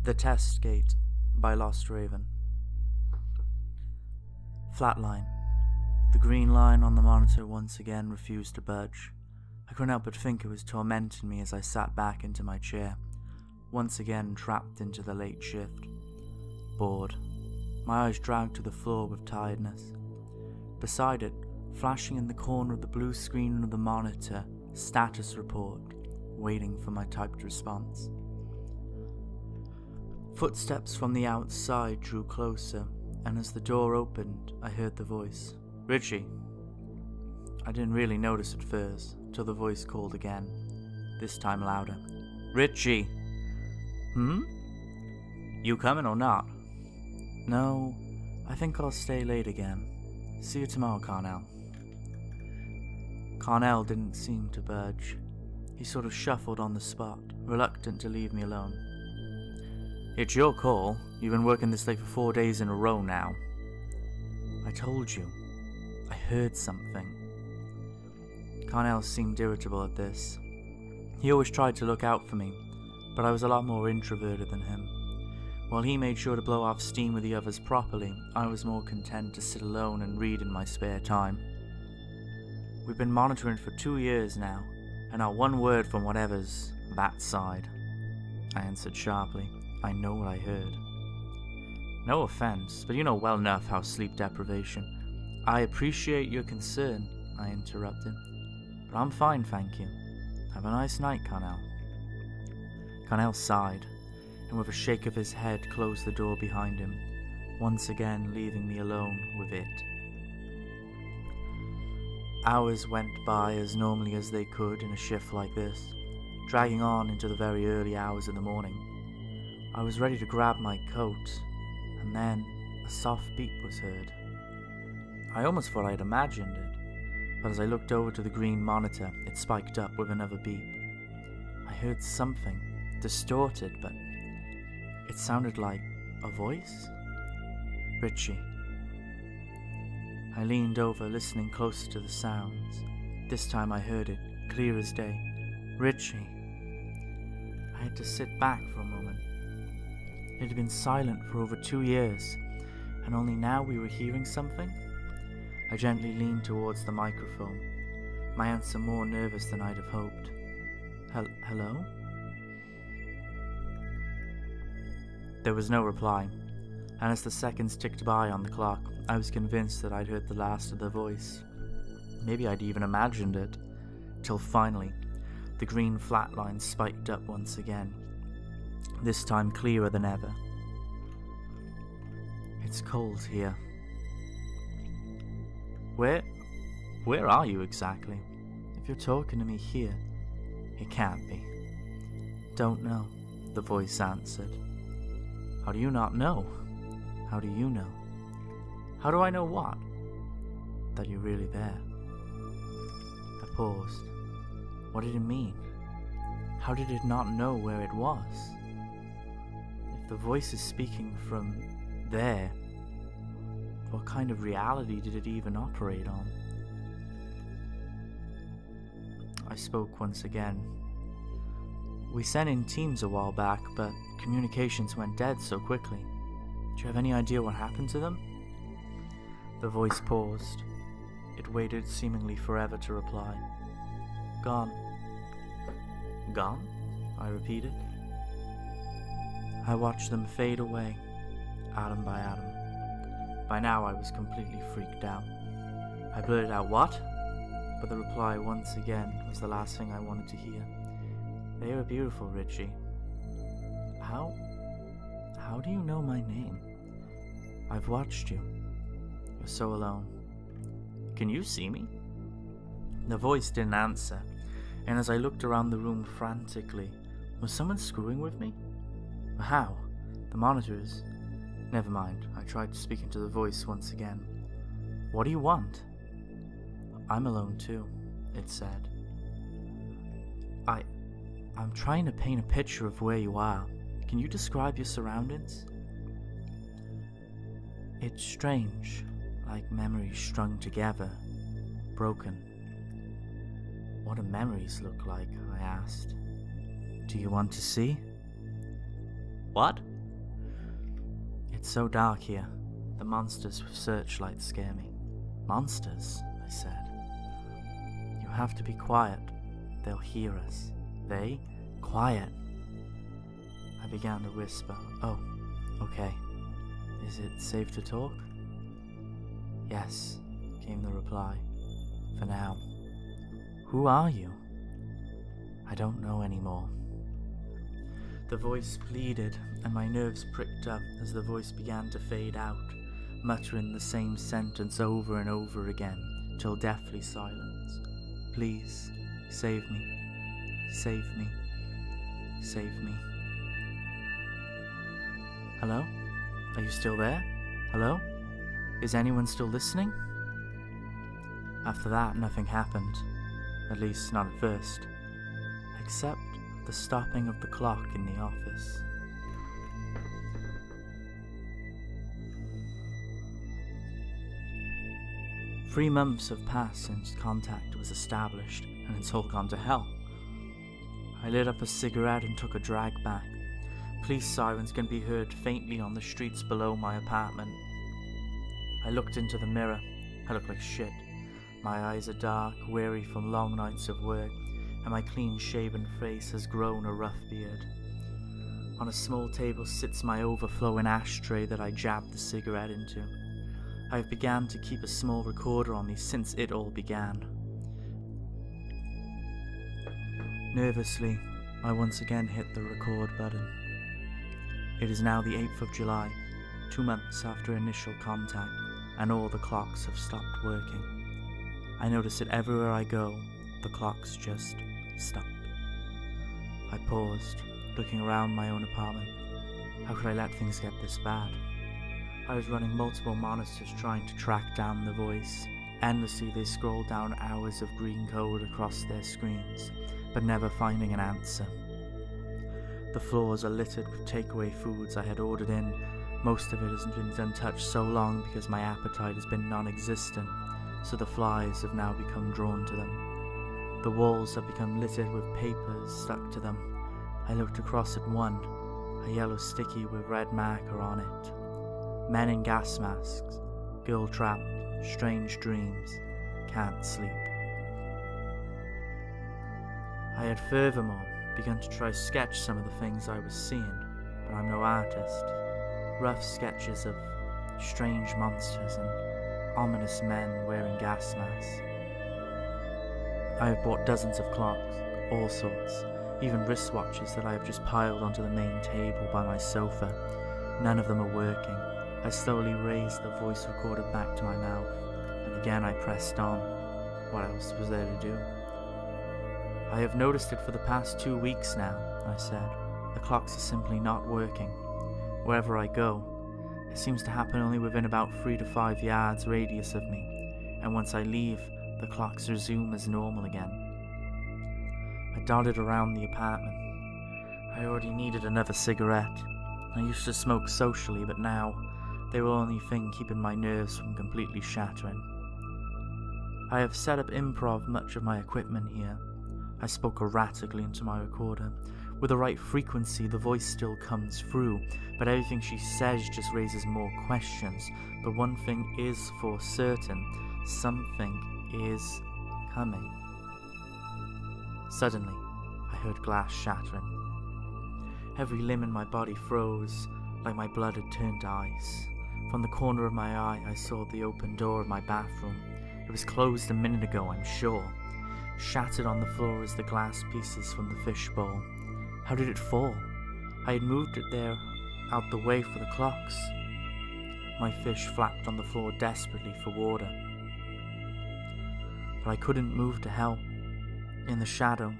The Test Gate by Lostraven. Flatline. The green line on the monitor once again refused to budge. I couldn't help but think it was tormenting me as I sat back into my chair, once again trapped into the late shift. Bored. My eyes dragged to the floor with tiredness. Beside it, flashing in the corner of the blue screen of the monitor, status report, waiting for my typed response. Footsteps from the outside drew closer, and as the door opened, I heard the voice. "Richie." I didn't really notice at first, till the voice called again, this time louder. "Richie!" You coming or not?" "No, I think I'll stay late again. See you tomorrow, Carnell." Carnell didn't seem to budge. He sort of shuffled on the spot, reluctant to leave me alone. "It's your call. You've been working this late for 4 days in a row now." "I told you. I heard something." Carnell seemed irritable at this. He always tried to look out for me, but I was a lot more introverted than him. While he made sure to blow off steam with the others properly, I was more content to sit alone and read in my spare time. "We've been monitoring for 2 years now, and not one word from whatever's that side," I answered sharply. I know what I heard. "No offense, but you know well enough how sleep deprivation." "I appreciate your concern," I interrupted, "but I'm fine, thank you. Have a nice night, Carnell." Carnell sighed, and with a shake of his head closed the door behind him, once again leaving me alone with it. Hours went by as normally as they could in a shift like this, dragging on into the very early hours of the morning. I was ready to grab my coat, and then a soft beep was heard. I almost thought I had imagined it, but as I looked over to the green monitor, it spiked up with another beep. I heard something, distorted, but it sounded like a voice. "Richie." I leaned over, listening closer to the sounds. This time I heard it, clear as day. "Richie." I had to sit back for a moment. It had been silent for over 2 years, and only now we were hearing something. I gently leaned towards the microphone, my answer more nervous than I'd have hoped. Hello?" There was no reply, and as the seconds ticked by on the clock, I was convinced that I'd heard the last of the voice. Maybe I'd even imagined it, till finally, the green flat line spiked up once again, this time clearer than ever. "It's cold here." Where are you exactly?" "If you're talking to me here, it can't be." "Don't know," the voice answered. "How do you not know?" "How do you know?" "How do I know what?" "That you're really there." I paused. What did it mean? How did it not know where it was? If the voice is speaking from there, what kind of reality did it even operate on? I spoke once again. "We sent in teams a while back, but communications went dead so quickly. Do you have any idea what happened to them?" The voice paused. It waited seemingly forever to reply. "Gone." "Gone?" I repeated. I watched them fade away, atom by atom. By now I was completely freaked out. I blurted out, "What?" But the reply once again was the last thing I wanted to hear. "They were beautiful, Richie." How do you know my name?" "I've watched you. You're so alone." "Can you see me?" The voice didn't answer, and as I looked around the room frantically, was someone screwing with me? How? The monitors... Never mind, I tried speaking to the voice once again. "What do you want?" "I'm alone too," it said. I'm trying to paint a picture of where you are. Can you describe your surroundings?" "It's strange, like memories strung together, broken." "What do memories look like?" I asked. "Do you want to see?" "What?" It's so dark here. The monsters with searchlights scare me. Monsters? I said. You have to be quiet. They'll hear us. They? Quiet. I began to whisper. Oh, okay. Is it safe to talk? Yes, came the reply. For now. Who are you? I don't know anymore. The voice pleaded, and my nerves pricked up as the voice began to fade out, muttering the same sentence over and over again, till deathly silence. Please, save me. Save me. Save me. Hello? Are you still there? Hello? Is anyone still listening? After that, nothing happened. At least not at first. Except the stopping of the clock in the office. Three months have passed since contact was established, and it's all gone to hell. I lit up a cigarette and took a drag back. Police sirens can be heard faintly on the streets below my apartment. I looked into the mirror. I look like shit. My eyes are dark, weary from long nights of work, and my clean-shaven face has grown a rough beard. On a small table sits my overflowing ashtray that I jabbed the cigarette into. I have begun to keep a small recorder on me since it all began. Nervously, I once again hit the record button. It is now the 8th of July, 2 months after initial contact, and all the clocks have stopped working. I notice it everywhere I go, the clocks just stopped. I paused, looking around my own apartment. How could I let things get this bad? I was running multiple monitors trying to track down the voice. Endlessly they scrolled down hours of green code across their screens, but never finding an answer. The floors are littered with takeaway foods I had ordered in. Most of it hasn't been untouched so long because my appetite has been non-existent, so the flies have now become drawn to them. The walls have become littered with papers stuck to them. I looked across at one, a yellow sticky with red marker on it. Men in gas masks, girl trapped, strange dreams, can't sleep. I had furthermore begun to try to sketch some of the things I was seeing, but I'm no artist. Rough sketches of strange monsters and ominous men wearing gas masks. I have bought dozens of clocks, all sorts, even wristwatches that I have just piled onto the main table by my sofa. None of them are working. I slowly raised the voice recorder back to my mouth, and again I pressed on. What else was there to do? I have noticed it for the past 2 weeks now, I said. The clocks are simply not working. Wherever I go, it seems to happen only within about 3 to 5 yards radius of me, and once I leave, the clocks resume as normal again. I darted around the apartment. I already needed another cigarette. I used to smoke socially, but now they were the only thing keeping my nerves from completely shattering. I have set up improv much of my equipment here. I spoke erratically into my recorder. With the right frequency, the voice still comes through, but everything she says just raises more questions. But one thing is for certain, something is coming. Suddenly, I heard glass shattering. Every limb in my body froze, like my blood had turned to ice. From the corner of my eye, I saw the open door of my bathroom. It was closed a minute ago, I'm sure. Shattered on the floor as the glass pieces from the fishbowl. How did it fall? I had moved it there, out the way for the clocks. My fish flapped on the floor desperately for water. But I couldn't move to help. In the shadow,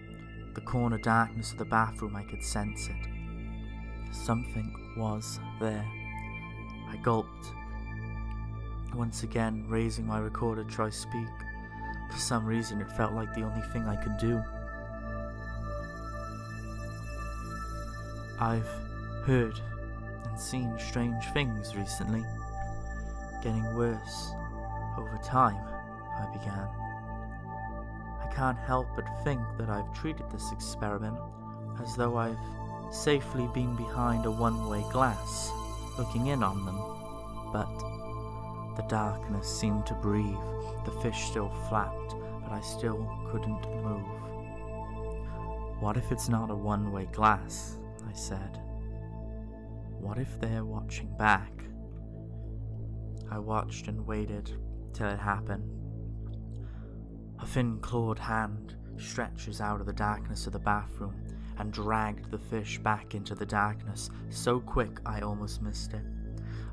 the corner darkness of the bathroom, I could sense it. Something was there. I gulped. Once again, raising my recorder to try to speak. For some reason, it felt like the only thing I could do. I've heard and seen strange things recently. Getting worse over time, I began. I can't help but think that I've treated this experiment as though I've safely been behind a one-way glass. looking in on them, but the darkness seemed to breathe. The fish still flapped, but I still couldn't move. "What if it's not a one-way glass?" I said. "What if they're watching back?" I watched and waited till it happened. A thin clawed hand stretches out of the darkness of the bathroom and dragged the fish back into the darkness, so quick I almost missed it.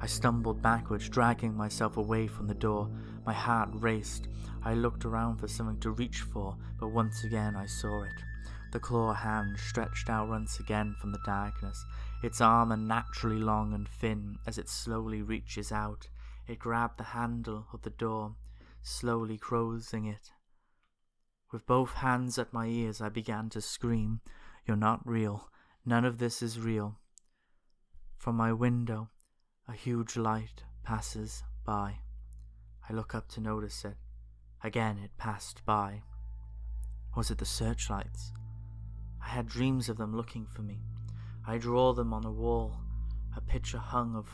I stumbled backwards, dragging myself away from the door. My heart raced. I looked around for something to reach for, but once again I saw it. The claw hand stretched out once again from the darkness, its arm unnaturally long and thin as it slowly reaches out. It grabbed the handle of the door, slowly closing it. With both hands at my ears, I began to scream, "You're not real. None of this is real." From my window, a huge light passes by. I look up to notice it. Again it passed by. Was it the searchlights? I had dreams of them looking for me. I draw them on a wall. A picture hung of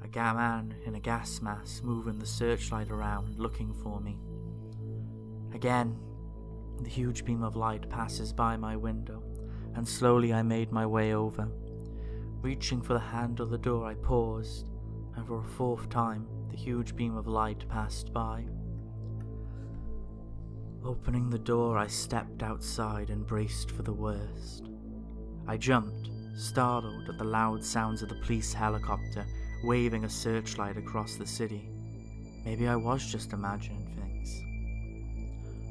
a man in a gas mask moving the searchlight around, looking for me. Again, the huge beam of light passes by my window, and slowly I made my way over. Reaching for the handle of the door, I paused, and for a fourth time, the huge beam of light passed by. Opening the door, I stepped outside and braced for the worst. I jumped, startled at the loud sounds of the police helicopter waving a searchlight across the city. Maybe I was just imagining things.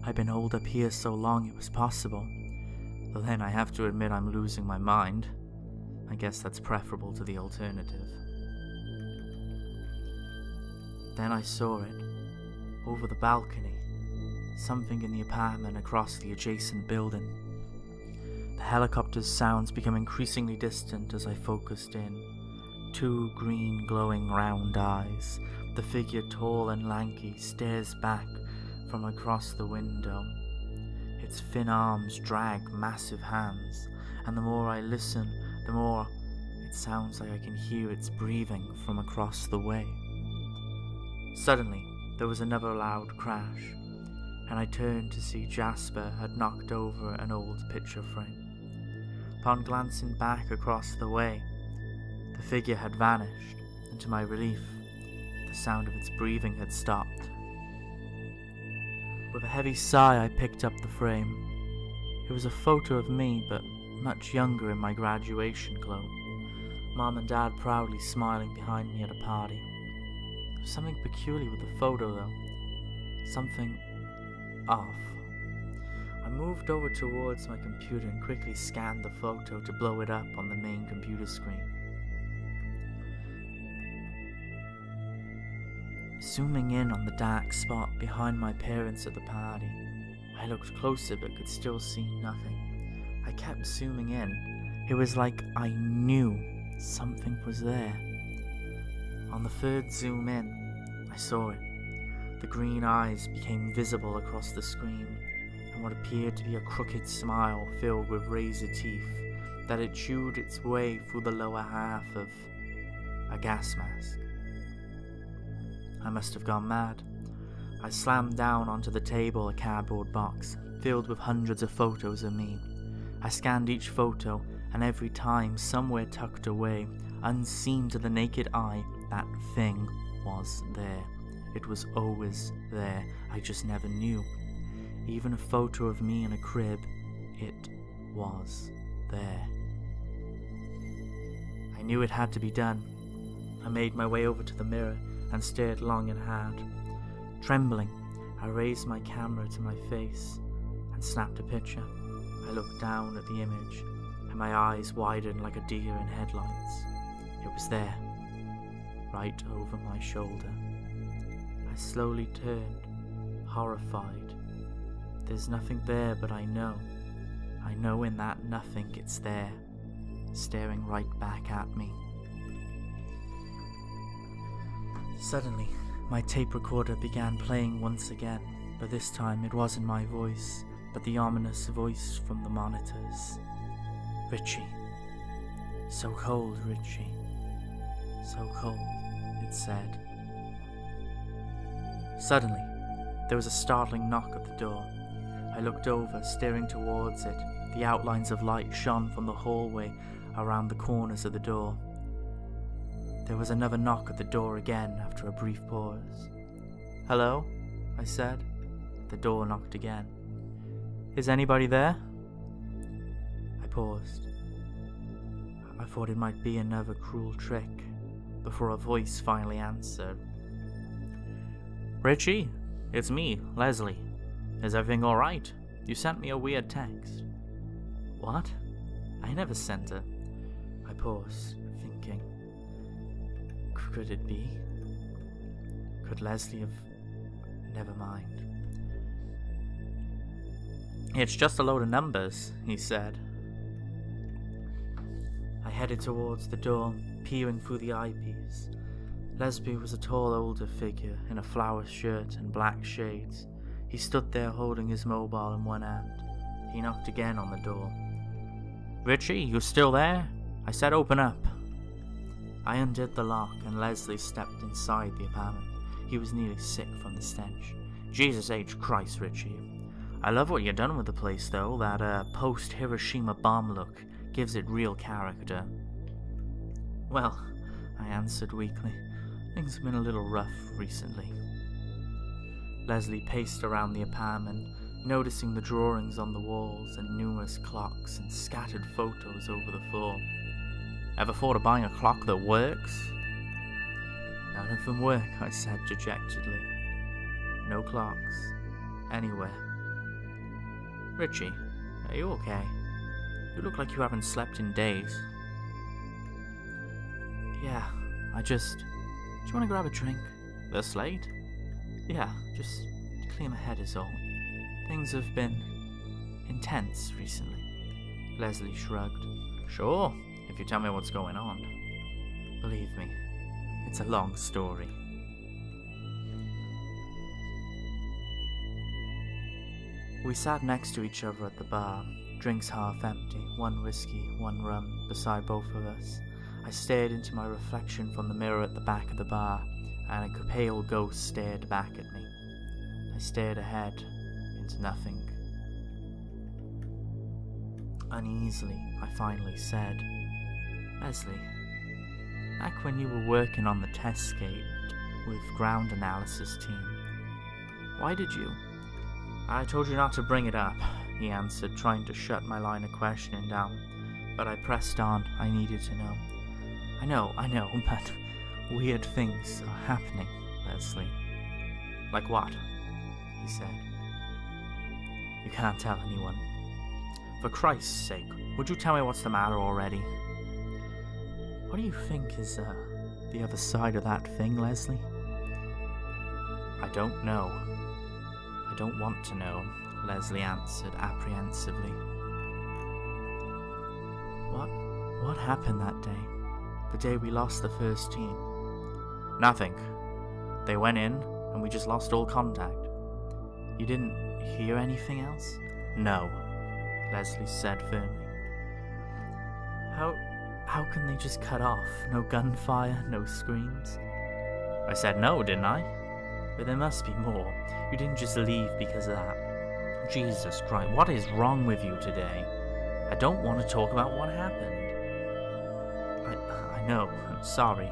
I'd been holed up here so long it was possible, though then I have to admit I'm losing my mind. I guess that's preferable to the alternative. Then I saw it, over the balcony, something in the apartment across the adjacent building. The helicopter's sounds became increasingly distant as I focused in. 2 green glowing round eyes. The figure, tall and lanky, stares back from across the window. Its thin arms drag massive hands, and the more I listen, the more it sounds like I can hear its breathing from across the way. Suddenly, there was another loud crash, and I turned to see Jasper had knocked over an old picture frame. Upon glancing back across the way, the figure had vanished, and to my relief, the sound of its breathing had stopped. With a heavy sigh, I picked up the frame. It was a photo of me, but much younger in my graduation clothes. Mom and Dad proudly smiling behind me at a party. There was something peculiar with the photo, though. Something off. I moved over towards my computer and quickly scanned the photo to blow it up on the main computer screen. Zooming in on the dark spot behind my parents at the party, I looked closer but could still see nothing. I kept zooming in. It was like I knew something was there. On the third zoom in, I saw it. The green eyes became visible across the screen, and what appeared to be a crooked smile filled with razor teeth that had chewed its way through the lower half of a gas mask. I must have gone mad. I slammed down onto the table a cardboard box filled with hundreds of photos of me. I scanned each photo, and every time, somewhere tucked away, unseen to the naked eye, that thing was there. It was always there. I just never knew. Even a photo of me in a crib, it was there. I knew it had to be done. I made my way over to the mirror and stared long and hard. Trembling, I raised my camera to my face and snapped a picture. I looked down at the image, and my eyes widened like a deer in headlights. It was there, right over my shoulder. I slowly turned, horrified. There's nothing there, but I know in that nothing it's there, staring right back at me. Suddenly, my tape recorder began playing once again, but this time it wasn't my voice, but the ominous voice from the monitors. Richie. So cold, Richie. So cold, it said. Suddenly, there was a startling knock at the door. I looked over, staring towards it. The outlines of light shone from the hallway around the corners of the door. There was another knock at the door again after a brief pause. "Hello?" I said. The door knocked again. "Is anybody there?" I paused. I thought it might be another cruel trick, before a voice finally answered. "Richie, it's me, Leslie. Is everything alright? You sent me a weird text." "What? I never sent it." I paused, thinking. Could it be? Could Leslie have... Never mind. "It's just a load of numbers," he said. I headed towards the door, peering through the eyepiece. Leslie was a tall older figure in a flower shirt and black shades. He stood there holding his mobile in one hand. He knocked again on the door. "Richie, you still there? I said open up." I undid the lock and Leslie stepped inside the apartment. He was nearly sick from the stench. "Jesus H. Christ, Richie. I love what you've done with the place though. That post-Hiroshima bomb look gives it real character." "Well," I answered weakly, "things have been a little rough recently." Leslie paced around the apartment, noticing the drawings on the walls and numerous clocks and scattered photos over the floor. "Ever thought of buying a clock that works?" "None of them work," I said dejectedly. "No clocks. Anywhere." "Richie, are you okay? You look like you haven't slept in days." "Yeah, do you want to grab a drink?" "This late?" "Yeah, just to clear my head is all. Things have been intense recently." Leslie shrugged. "Sure, if you tell me what's going on." "Believe me, it's a long story." We sat next to each other at the bar, drinks half empty, one whiskey, one rum, beside both of us. I stared into my reflection from the mirror at the back of the bar, and a pale ghost stared back at me. I stared ahead, into nothing. Uneasily, I finally said, "Leslie, back when you were working on the test gate with ground analysis team, why did you..." "I told you not to bring it up," he answered, trying to shut my line of questioning down. But I pressed on. I needed to know. I know, but weird things are happening, Leslie." "Like what?" he said. "You can't tell anyone. For Christ's sake, would you tell me what's the matter already?" "What do you think is, the other side of that thing, Leslie?" "I don't know. I don't want to know," Leslie answered apprehensively. What happened that day? The day we lost the first team?" "Nothing. They went in, and we just lost all contact." "You didn't hear anything else?" "No," Leslie said firmly. How can they just cut off? No gunfire, no screams?" "I said no, didn't I?" "But there must be more. You didn't just leave because of that." "Jesus Christ, what is wrong with you today? I don't want to talk about what happened." I know, I'm sorry.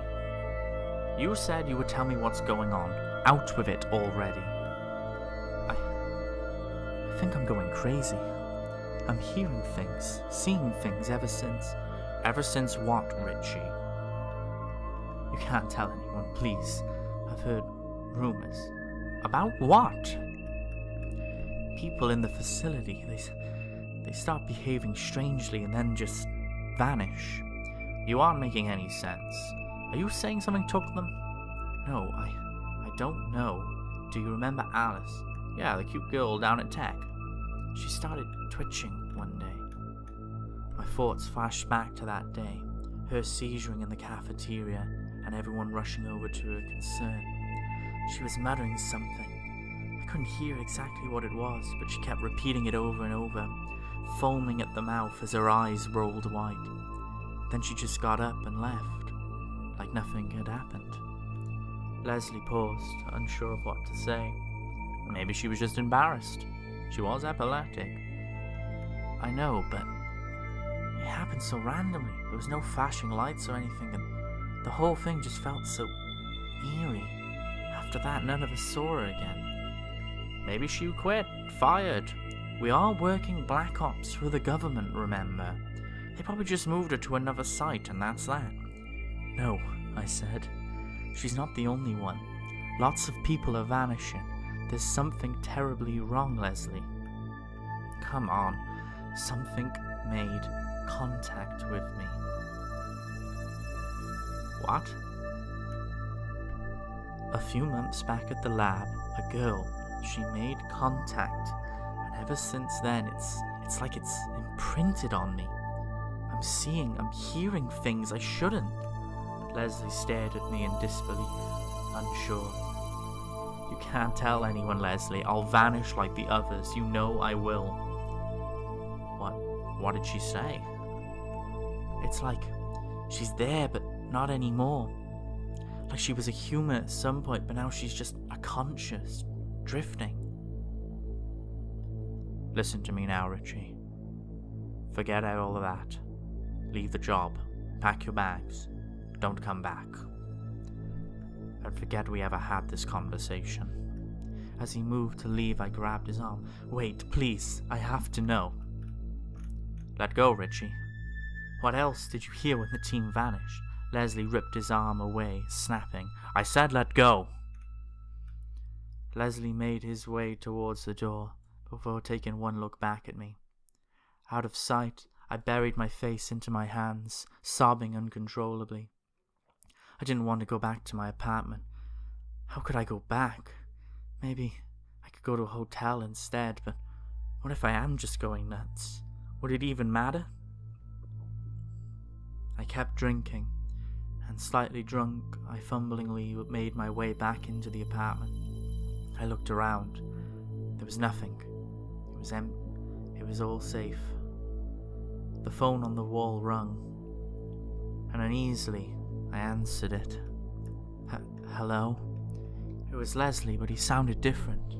You said you would tell me what's going on. Out with it already." I think I'm going crazy. I'm hearing things, seeing things ever since... "Ever since what, Richie?" "You can't tell anyone, please. I've heard rumors." "About what?" "People in the facility, they start behaving strangely and then just vanish." "You aren't making any sense. Are you saying something took them?" "No, I don't know. Do you remember Alice?" "Yeah, the cute girl down at Tech." "She started twitching one day." My thoughts flashed back to that day, her seizuring in the cafeteria and everyone rushing over to her concern. She was muttering something. I couldn't hear exactly what it was, but she kept repeating it over and over, foaming at the mouth as her eyes rolled white. Then she just got up and left. like nothing had happened. Leslie paused, unsure of what to say. Maybe she was just embarrassed. She was epileptic. I know, but it happened so randomly. There was no flashing lights or anything, and the whole thing just felt so eerie. After that, none of us saw her again. Maybe she quit, fired. We are working Black Ops for the government, remember? They probably just moved her to another site, and that's that. No, I said. She's not the only one. Lots of people are vanishing. There's something terribly wrong, Leslie. Come on. Something made contact with me. What? A few months back at the lab, a girl, she made contact. And ever since then, it's like it's imprinted on me. I'm hearing things I shouldn't. Leslie stared at me in disbelief, unsure. You can't tell anyone, Leslie. I'll vanish like the others. You know I will. What did she say? It's like she's there, but not anymore. Like she was a human at some point, but now she's just a conscious, drifting. Listen to me now, Richie. Forget all of that. Leave the job. Pack your bags. Don't come back. And forget we ever had this conversation. As he moved to leave, I grabbed his arm. Wait, please. I have to know. Let go, Richie. What else did you hear when the team vanished? Leslie ripped his arm away, snapping. I said let go. Leslie made his way towards the door before taking one look back at me. Out of sight, I buried my face into my hands, sobbing uncontrollably. I didn't want to go back to my apartment. How could I go back? Maybe I could go to a hotel instead, but what if I am just going nuts? Would it even matter? I kept drinking, and slightly drunk, I fumblingly made my way back into the apartment. I looked around. There was nothing. It was empty. It was all safe. The phone on the wall rung, and uneasily I answered it. Hello? It was Leslie, but he sounded different.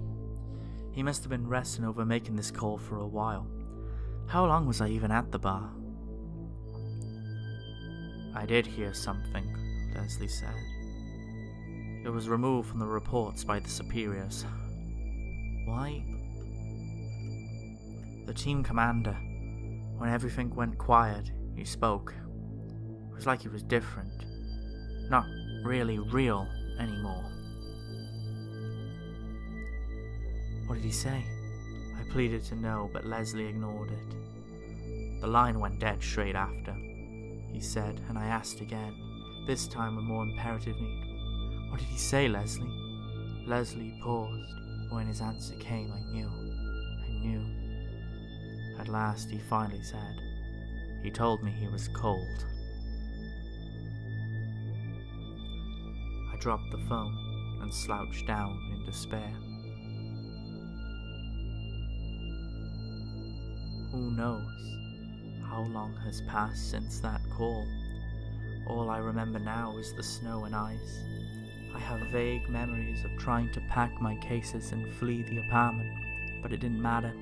He must have been wrestling over making this call for a while. How long was I even at the bar? I did hear something, Leslie said. It was removed from the reports by the superiors. Why? The team commander. When everything went quiet, he spoke. It was like he was different. Not really real anymore. What did he say? I pleaded to know, but Leslie ignored it. The line went dead straight after, he said, and I asked again, this time with more imperative need. What did he say, Leslie? Leslie paused. When his answer came, I knew. At last, he finally said, he told me he was cold. I dropped the phone and slouched down in despair. Who knows how long has passed since that call? All I remember now is the snow and ice. I have vague memories of trying to pack my cases and flee the apartment, but it didn't matter.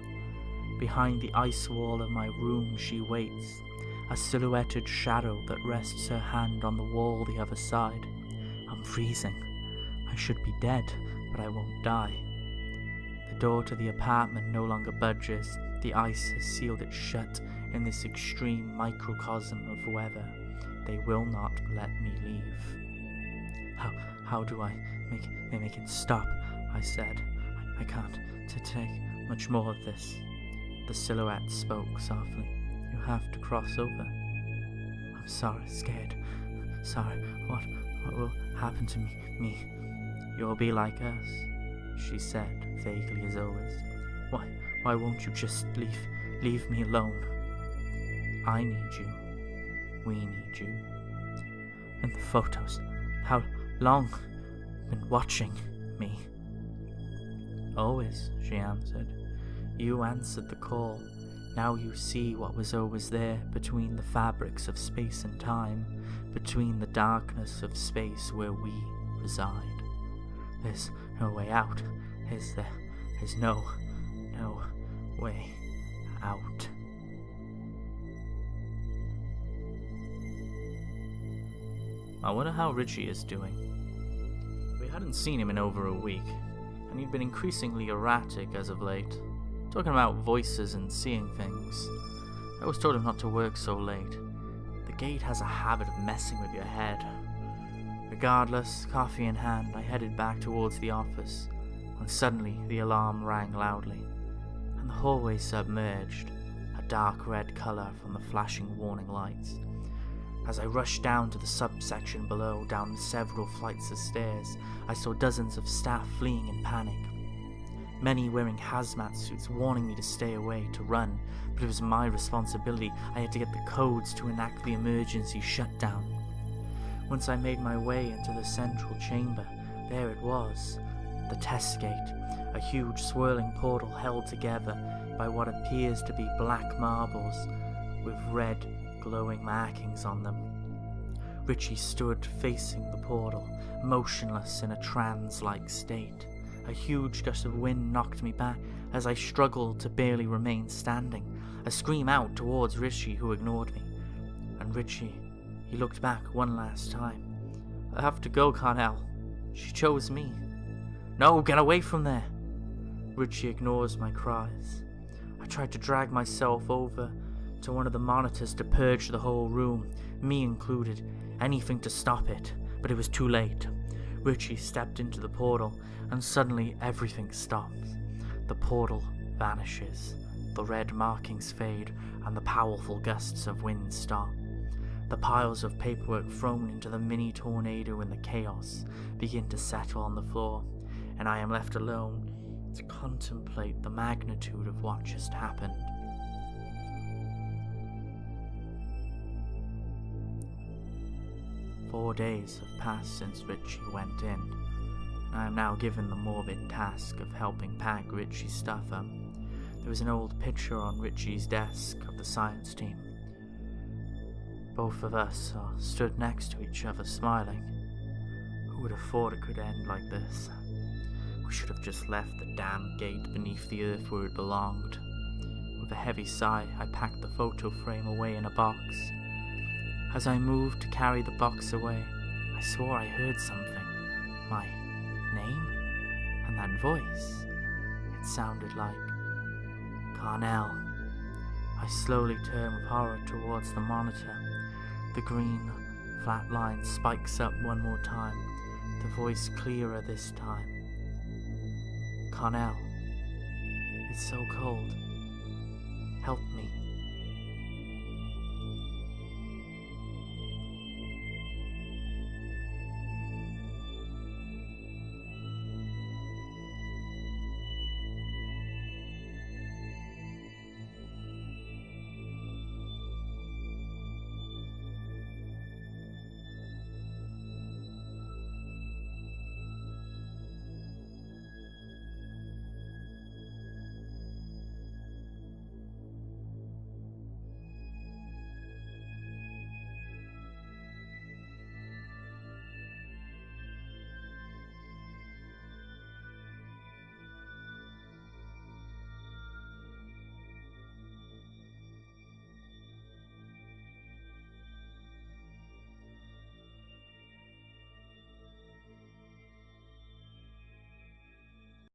Behind the ice wall of my room she waits, a silhouetted shadow that rests her hand on the wall the other side. I'm freezing. I should be dead, but I won't die. The door to the apartment no longer budges. The ice has sealed it shut in this extreme microcosm of weather. They will not let me leave. How do I make it stop? I said. I can't take much more of this. The silhouette spoke softly. You have to cross over. I'm sorry, scared. Sorry, what will happen to me? You'll be like us, she said, vaguely as always. Why won't you just leave me alone? I need you. We need you. And the photos. How long been watching me? Always, she answered. You answered the call. Now you see what was always there between the fabrics of space and time, between the darkness of space where we reside. There's no way out, is there? There's no way out. I wonder how Richie is doing. We hadn't seen him in over a week, and he'd been increasingly erratic as of late, talking about voices and seeing things. I always told him not to work so late. The gate has a habit of messing with your head. Regardless, coffee in hand, I headed back towards the office, when suddenly the alarm rang loudly, and the hallway submerged, a dark red colour from the flashing warning lights. As I rushed down to the subsection below, down several flights of stairs, I saw dozens of staff fleeing in panic. Many wearing hazmat suits warning me to stay away, to run, but it was my responsibility. I had to get the codes to enact the emergency shutdown. Once I made my way into the central chamber, there it was, the test gate, a huge swirling portal held together by what appears to be black marbles with red glowing markings on them. Richie stood facing the portal, motionless in a trance-like state. A huge gust of wind knocked me back as I struggled to barely remain standing. A scream out towards Richie, who ignored me. And Richie, he looked back one last time. I have to go, Carnell. She chose me. No, get away from there. Richie ignores my cries. I tried to drag myself over to one of the monitors to purge the whole room, me included, anything to stop it, but it was too late. Richie stepped into the portal, and suddenly everything stops. The portal vanishes, the red markings fade, and the powerful gusts of wind stop. The piles of paperwork thrown into the mini tornado in the chaos begin to settle on the floor, and I am left alone to contemplate the magnitude of what just happened. "4 days have passed since Richie went in, and I am now given the morbid task of helping pack Richie's stuff up. There is an old picture on Richie's desk of the science team. Both of us are stood next to each other smiling. Who would have thought it could end like this? We should have just left the damn gate beneath the earth where it belonged." With a heavy sigh, I packed the photo frame away in a box. As I moved to carry the box away, I swore I heard something. My name? And that voice. It sounded like Carnell. I slowly turn with horror towards the monitor. The green, flat line spikes up one more time, the voice clearer this time. "Carnell, it's so cold. Help me."